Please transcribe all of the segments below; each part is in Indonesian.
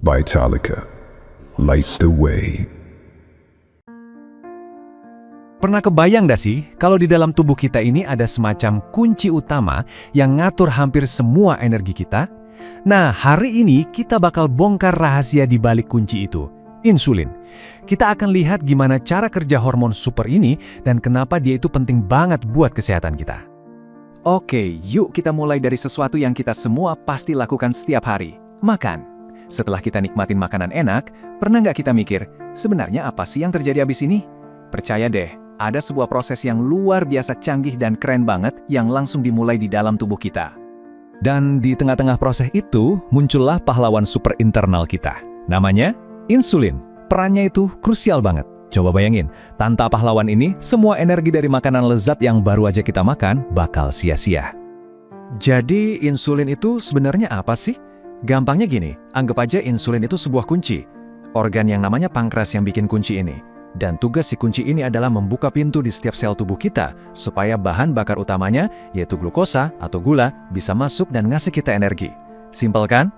Vitalica. Light the way. Pernah kebayang gak sih kalau di dalam tubuh kita ini ada semacam kunci utama yang ngatur hampir semua energi kita? Nah, hari ini kita bakal bongkar rahasia di balik kunci itu, insulin. Kita akan lihat gimana cara kerja hormon super ini dan kenapa dia itu penting banget buat kesehatan kita. Oke, yuk kita mulai dari sesuatu yang kita semua pasti lakukan setiap hari, makan. Setelah kita nikmatin makanan enak, pernah nggak kita mikir, sebenarnya apa sih yang terjadi abis ini? Percaya deh, ada sebuah proses yang luar biasa canggih dan keren banget yang langsung dimulai di dalam tubuh kita. Dan di tengah-tengah proses itu, muncullah pahlawan super internal kita. Namanya insulin. Perannya itu krusial banget. Coba bayangin, tanpa pahlawan ini, semua energi dari makanan lezat yang baru aja kita makan bakal sia-sia. Jadi insulin itu sebenarnya apa sih? Gampangnya gini, anggap aja insulin itu sebuah kunci. Organ yang namanya pankreas yang bikin kunci ini. Dan tugas si kunci ini adalah membuka pintu di setiap sel tubuh kita, supaya bahan bakar utamanya, yaitu glukosa atau gula, bisa masuk dan ngasih kita energi. Simpel kan?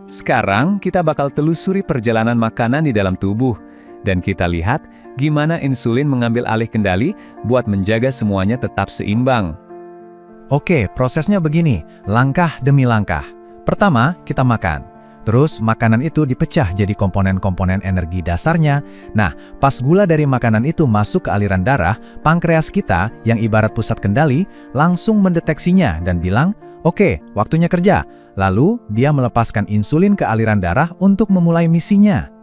Sekarang kita bakal telusuri perjalanan makanan di dalam tubuh, dan kita lihat gimana insulin mengambil alih kendali buat menjaga semuanya tetap seimbang. Oke, prosesnya begini, langkah demi langkah. Pertama, kita makan. Terus makanan itu dipecah jadi komponen-komponen energi dasarnya. Nah, pas gula dari makanan itu masuk ke aliran darah, pankreas kita yang ibarat pusat kendali langsung mendeteksinya dan bilang, "Oke, waktunya kerja." Lalu dia melepaskan insulin ke aliran darah untuk memulai misinya.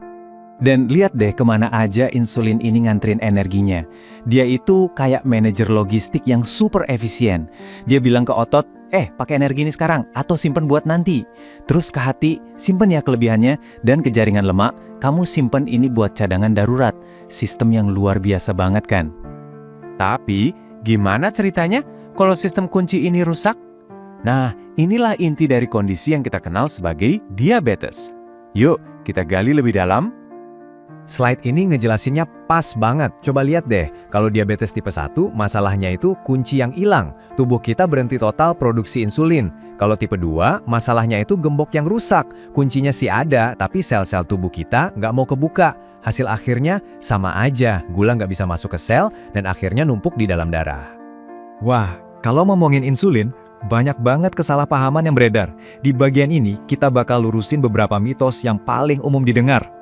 Dan lihat deh kemana aja insulin ini nganterin energinya. Dia itu kayak manajer logistik yang super efisien. Dia bilang ke otot, pakai energi ini sekarang, atau simpen buat nanti. Terus ke hati, simpen ya kelebihannya, dan ke jaringan lemak, kamu simpen ini buat cadangan darurat. Sistem yang luar biasa banget kan? Tapi, gimana ceritanya kalau sistem kunci ini rusak? Nah, inilah inti dari kondisi yang kita kenal sebagai diabetes. Yuk, kita gali lebih dalam. Slide ini ngejelasinnya pas banget. Coba lihat deh, kalau diabetes tipe 1, masalahnya itu kunci yang hilang. Tubuh kita berhenti total produksi insulin. Kalau tipe 2, masalahnya itu gembok yang rusak. Kuncinya sih ada, tapi sel-sel tubuh kita nggak mau kebuka. Hasil akhirnya sama aja, gula nggak bisa masuk ke sel dan akhirnya numpuk di dalam darah. Wah, kalau ngomongin insulin, banyak banget kesalahpahaman yang beredar. Di bagian ini, kita bakal lurusin beberapa mitos yang paling umum didengar.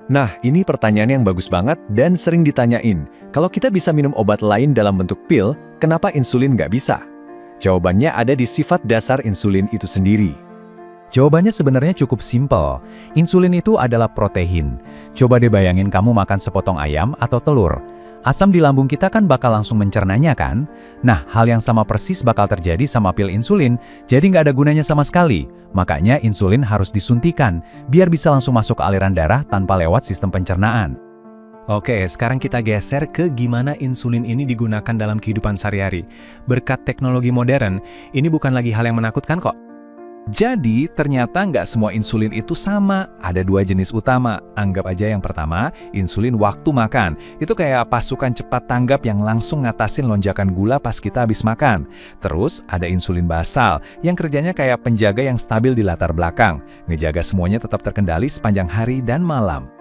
Nah, ini pertanyaan yang bagus banget dan sering ditanyain. Kalau kita bisa minum obat lain dalam bentuk pil, kenapa insulin nggak bisa? Jawabannya ada di sifat dasar insulin itu sendiri. Jawabannya sebenarnya cukup simpel. Insulin itu adalah protein. Coba deh bayangin kamu makan sepotong ayam atau telur. Asam di lambung kita kan bakal langsung mencernanya kan? Nah, hal yang sama persis bakal terjadi sama pil insulin, jadi nggak ada gunanya sama sekali. Makanya insulin harus disuntikan, biar bisa langsung masuk ke aliran darah tanpa lewat sistem pencernaan. Oke, sekarang kita geser ke gimana insulin ini digunakan dalam kehidupan sehari-hari. Berkat teknologi modern, ini bukan lagi hal yang menakutkan kok. Jadi, ternyata nggak semua insulin itu sama. Ada 2 jenis utama. Anggap aja yang pertama, insulin waktu makan. Itu kayak pasukan cepat tanggap yang langsung ngatasin lonjakan gula pas kita habis makan. Terus, ada insulin basal, yang kerjanya kayak penjaga yang stabil di latar belakang. Ngejaga semuanya tetap terkendali sepanjang hari dan malam.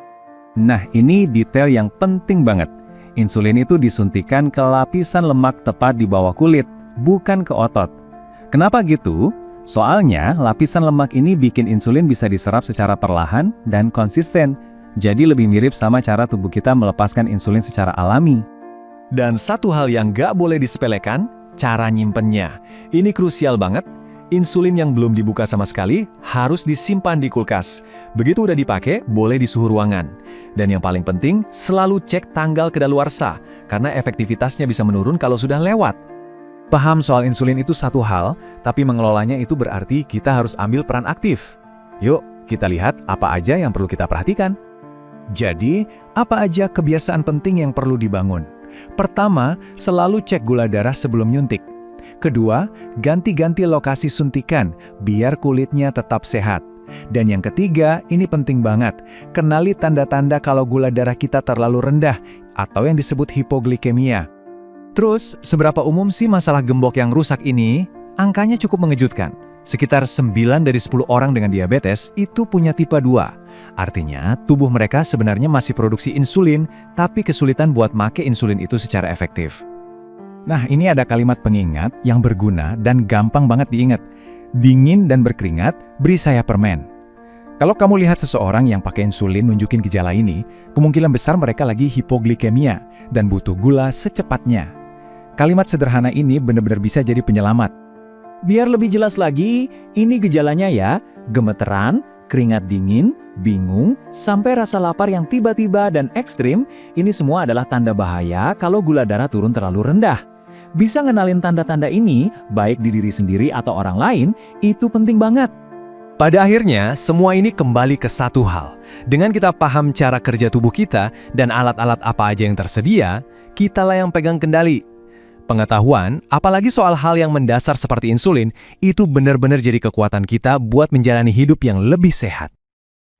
Nah, ini detail yang penting banget. Insulin itu disuntikan ke lapisan lemak tepat di bawah kulit, bukan ke otot. Kenapa gitu? Soalnya, lapisan lemak ini bikin insulin bisa diserap secara perlahan dan konsisten. Jadi lebih mirip sama cara tubuh kita melepaskan insulin secara alami. Dan satu hal yang nggak boleh disepelekan, cara nyimpennya. Ini krusial banget. Insulin yang belum dibuka sama sekali harus disimpan di kulkas. Begitu udah dipakai, boleh di suhu ruangan. Dan yang paling penting, selalu cek tanggal kedaluarsa, karena efektivitasnya bisa menurun kalau sudah lewat. Paham soal insulin itu satu hal, tapi mengelolanya itu berarti kita harus ambil peran aktif. Yuk, kita lihat apa aja yang perlu kita perhatikan. Jadi, apa aja kebiasaan penting yang perlu dibangun? Pertama, selalu cek gula darah sebelum nyuntik. Kedua, ganti-ganti lokasi suntikan, biar kulitnya tetap sehat. Dan yang ketiga, ini penting banget, kenali tanda-tanda kalau gula darah kita terlalu rendah, atau yang disebut hipoglikemia. Terus, seberapa umum sih masalah gembok yang rusak ini? Angkanya cukup mengejutkan. Sekitar 9 dari 10 orang dengan diabetes itu punya tipe 2. Artinya, tubuh mereka sebenarnya masih produksi insulin, tapi kesulitan buat make insulin itu secara efektif. Nah, ini ada kalimat pengingat yang berguna dan gampang banget diingat. Dingin dan berkeringat, beri saya permen. Kalau kamu lihat seseorang yang pakai insulin nunjukin gejala ini, kemungkinan besar mereka lagi hipoglikemia dan butuh gula secepatnya. Kalimat sederhana ini benar-benar bisa jadi penyelamat. Biar lebih jelas lagi, ini gejalanya ya, gemeteran, keringat dingin, bingung, sampai rasa lapar yang tiba-tiba dan ekstrim, ini semua adalah tanda bahaya kalau gula darah turun terlalu rendah. Bisa ngenalin tanda-tanda ini, baik di diri sendiri atau orang lain, itu penting banget. Pada akhirnya, semua ini kembali ke satu hal. Dengan kita paham cara kerja tubuh kita dan alat-alat apa aja yang tersedia, kitalah yang pegang kendali. Pengetahuan, apalagi soal hal yang mendasar seperti insulin, itu benar-benar jadi kekuatan kita buat menjalani hidup yang lebih sehat.